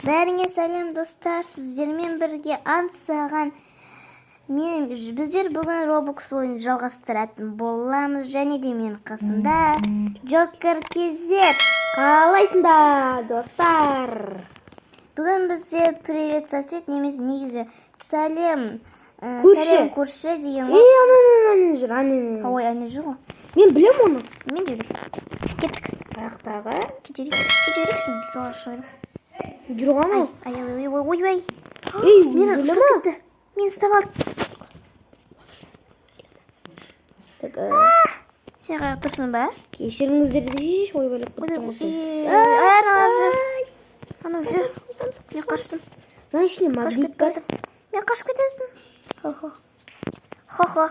Бәріңе сәлем достар, сіздермен бірге аңсаған біздер бүгін Roblox ойын жалғастыратын боламыз, және де мен қасымда Joker KZ. Қалайсыңдар достар? Бүгін бізде привет сосед немесе негізі сәлем көрші деген ғой. Ане жүр. Ой, ане жүр ғой. Мен білем оны. Мен де білем. Кеттік. Аяқтағы. Кетерексің, жоға шығарым. Жүрған ол. Ой. Мен ысырып кетті. Мен ұстап алдым. Сен қайық тұрсың ба? Кешіріңіздерді шеш, ойбайлап біттің ғой. Аналар жүр. Анау жүр. Мен қаштым. Мына ішіне магнит бар. Мен қашып кетесің. Хо-хо.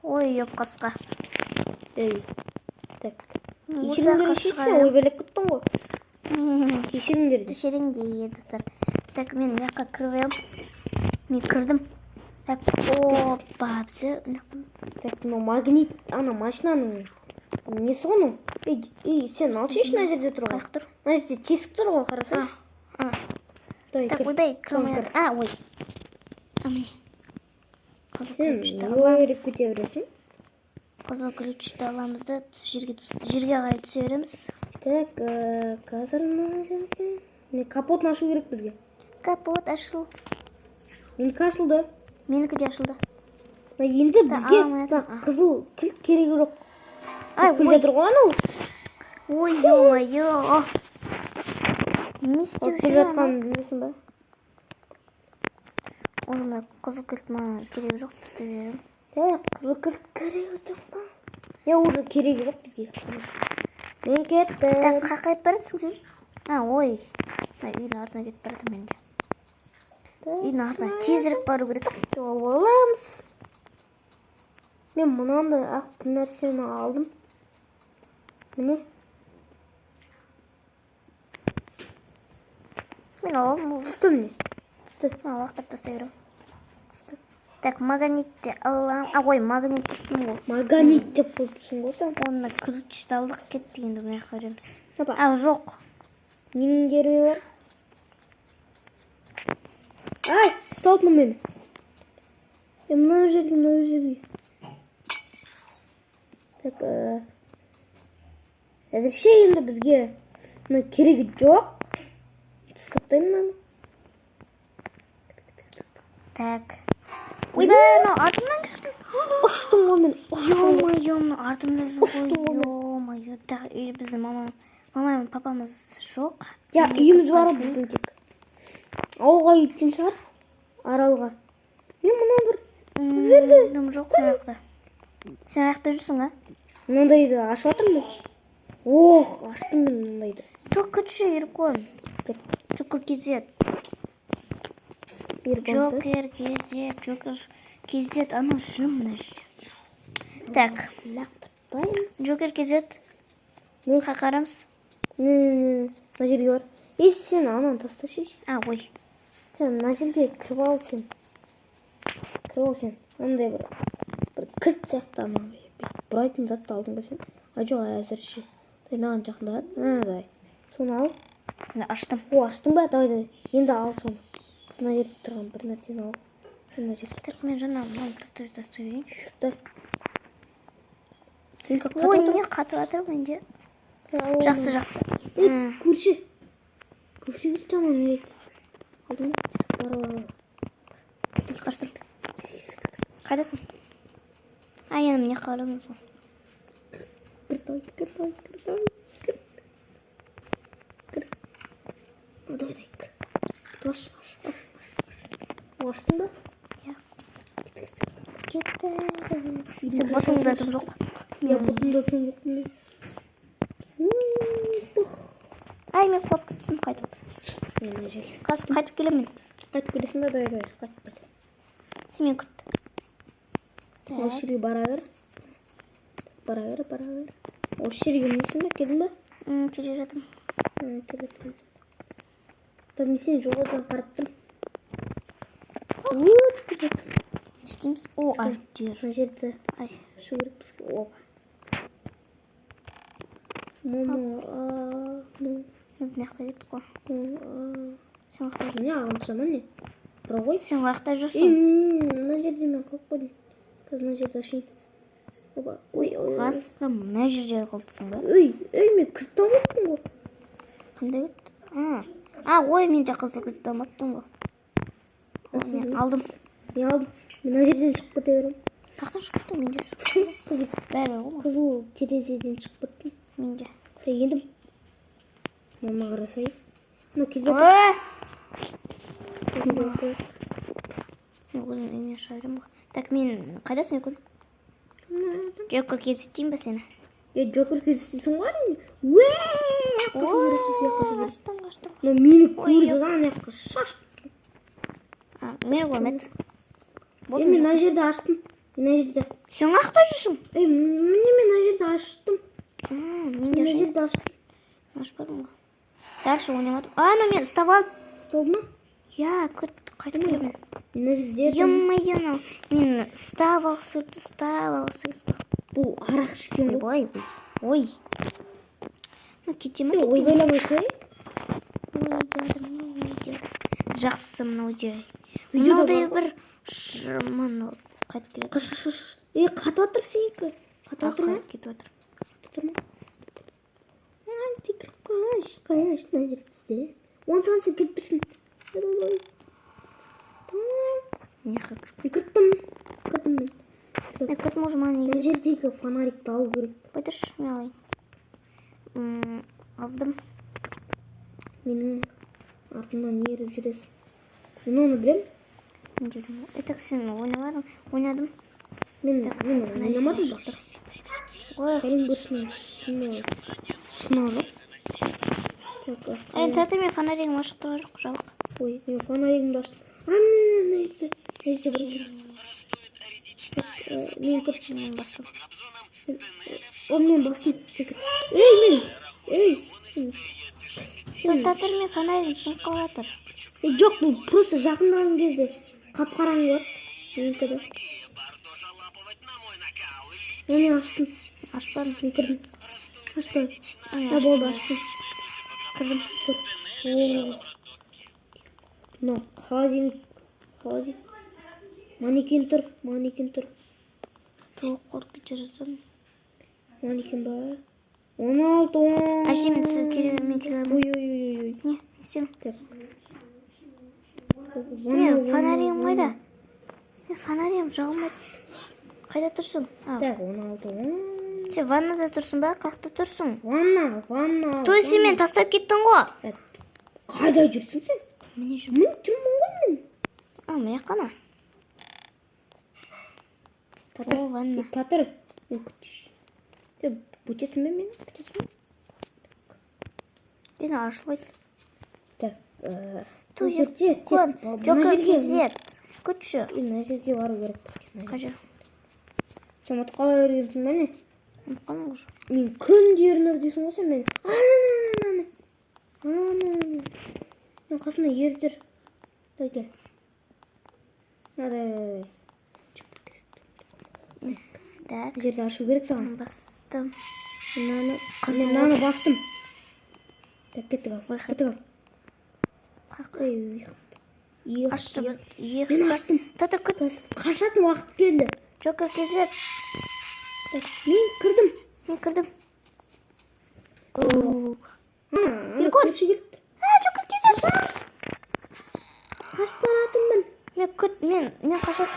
Ой, еп қасқа. Так. Кешіріңдерді шешсе, ойбайлап біттің ғой. Кешіріңдерді. Кешіріңдер, достар. Так, мен мына кіріп. Мен кірдім. Так, опа, бізер. Так, магнит, ана машинаның несі оның? Сен алшы ешін ана жерде тұрған. Қайық тұр? Ана жерде тесік тұр ғой, қарасаң. Так, ойбай, кірмейді. Ой. Сен не ойбайлап кете бересің? Қызыл ключті аламыз да жерге қарай түсе береміз. Так, қазір мына жерге. Капотын ашу керек бізге. Капот ашыл. Менікі ашылды. Менікі де ашылды. Енді бізге қызыл кілт керек жоқ. Көпкілде тұр ғой анау. Ой, ой-ой. Не істеп жүр жатқанын білмейсің ба? Онда қызыл кілт ма керек жоқ деп. Қызыл кілт керек жоқ па? Уже керек жоқ бізге. Мен кеттім. Қайып баратсың сен? Ой. Үйдің артына кетіп баратым мен де. Үйдің артына тезірек бару керек. Оламыз. Мен мұнандай ақ бір нәрсені алдым. Міне. Мен аламын. Түсті міне. Лақтап тастай берем. Так, магнитті алам. Ой, магнит тұттым ғой. Магнит деп қойыпсың ғой сен. Онына ключті алдық кетті, енді бұны қараймыз. Жоқ. Менің керме бар. Ай, ұсталтма мені. Мына жерге. Так, әзірше енді бізге керегі жоқ. Саптаймын мынаны. Так. Ойбай, артымнан кірді. Ұштым ғой мен. Ё-мо-ё, артымнан жоқ. Ё-мо-ё. Так, біздің мамам, папамыз жоқ. Үйіміз бар біздің тек. Ауылға кеткен шығар. Аралға. Мен мұнан бір жерде. Жоқ қонақта. Сен аяқта жүрсің, а? Мұндайды ашып атырмын. Аштым мен мұндайды. Только күтші, Еркон. Joker KZ. Joker KZ. Аны жүрім мұна жер. Так. Joker KZ. Қақарамыз. Мына жерге бар. Сен ананы тасташы. Ой. Сен мына жерге кіріп ал сен. Андай бір кілт сияқты анау. Бұрайтын затты алдың ба сен? Жоқ, әзірше. Маған жақындағат. Соны ал. Аштым. Аштың ба? Давай. Енді ал соны. Мына жерде тұрған бір нәрсені ал. Так, мен жаңа мұны тастай берейін. Шықты. Сен қатып Ой, мен қатып атырмын менде. Жақсы. Көрші кілт жаман еректі. Алдың ба? Бар. Қаштым. Қайдасың? Енді міне қалыңыз ғой. Кір. Давай. Лаш. Аштың ба? Кетті. Сен ботыңды атым жоқ. Ботымды атым жоқ. Мен құлап кетсім қайтып. Қазір қайтып келемін. Қайтып келесің ба? Давай. Қайтып кет. Сен мен күтті. Осы жерге бара бер. Осы жерге несің ба? Келдің ба? Келе жатым. Мен сені жоғалдан қараттым. Не істейміз? Арттер. Мына жерді шу керек бізге. Біз мына жақта кеттік қой. Сен қаяқта жүрсің? Не ағылшама не? Бұра ғой. Сен қаяқта жүрсің? Мына жерде мен қалып қойдым. Қазір мына жерді ашайын. Опа, ой. Ғасқа мына жерде қалдысың ба? Мен кілт алмаппын ғой. Қандай кілт? Ой, мен де қызыл кілтті алмаппын ғой. Мен алдым. Мен алдым. Мен мына жерден шығып кете беремін. Қаяқтан шығып кетті? Мен де шығып кетті. Бәрі ғой. Қызыл терезеден шығып кеттім. Мен де. Ендім. Мама қарасай. Мына келе Өзім үйіне шығарым ғой. Так, мен қайдасың екін? Джокер кезіктейін ба сені? Джокер кезіктейсің ғой? Қаштым. Мені көрді да ана жаққа шашып. Мені көрмеді. Мен мына жерді аштым. Мына жерде. Сен қаяқта жүрсің? Міне мен мына жерді аштым. Мен де Мына жерді аштым. ашпадым ғой. Дальше ойнамадым. Но мен ұстап алдым. Ұсталды ма? Я қайтып келемін. Мына жерде. Ё-моё, мен ұстап алсып. Бұл арақ ішкен ғой. Ой. Кетемін. Все, ойбайламай қой. Жақсы мынау де. Мынаудай бір мынау қайтып келеді. Қатып отыр сенікі. Қатып отыр ма? Кетіп отыр. Қатып отыр ма? Тек қаш. Қаш, мына жерде. Он саған сен келіп тұрсың. Не қырып. Кірттім мен. Мен кірдім уже маған Мына неге. жердегі фонарикті алу керек. Қойдыршы, мен алайын. Алдым. Менің артымнан не еріп жүресің? Мен оны білем. Мен де білмеймін. Так, сен ойнадым. Мен ойнамадым бақтар. Ой, Кәлем көрсінен шынау жоқ. тәті мен фонаригім ашық тұрған жоқ, жабық. Ой, мен фонаригімді аштым. Мына жерде бір. Мен кірттім. Бастым. Мен бастым. Тәтір мен фонаригім сынып қалып жатыр. Жоқ, бұл просто жақындаған кезде қап-қараңғы болады. Менікі. Мен аштым. Ашпадым. Мен кірдім. Ашты. Болды, аштым. Кірдім. Мынау холодильник. Манекен тұр. Туық қорып кете жатсам. Манекен ба? 16. Әжемді сүй мен келемін. Ой. Не істеймін? Мен фонаригім қайда? Мен фонаригім жағылмайды. Қайда тұрсың? Так, 16. Сен ваннада тұрсың ба? Қаяқта тұрсың? Ванна. Той сен мен тастап кеттің ғой. Қайда жүрсің сен? Міне жүрмін. Мен жүрмін ғой мен. Міне қана. О, ванна. Татыр. Бүтесің бе мені? Мені ашылмайды. Так, Той жерде. Джокер кезет. Күтші. Мына жерге бару керек. Қажа. Сен ұмытып қала бергенсің бе не? Ұмытқаным ғой. Мен күнде ерінер дейсің ғой сен мен. Мен қасымда еріп жүр. Дай. Так. Жерді ашу керек саған. Бастым. Мен наны бастым. Так, кеттік ал. Аштым. Мен аштым. Тәті күт. Қашатын уақыт келді. Джокер кезет. Мен кірдім. Көрші келді. Джокер кезет. Қашып баратынмын. Мен қашып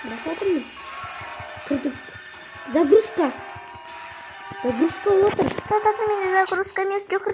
Басатырмын. Кірдік. Загрузка отыр. Тәті мені загрузка емес, Джокер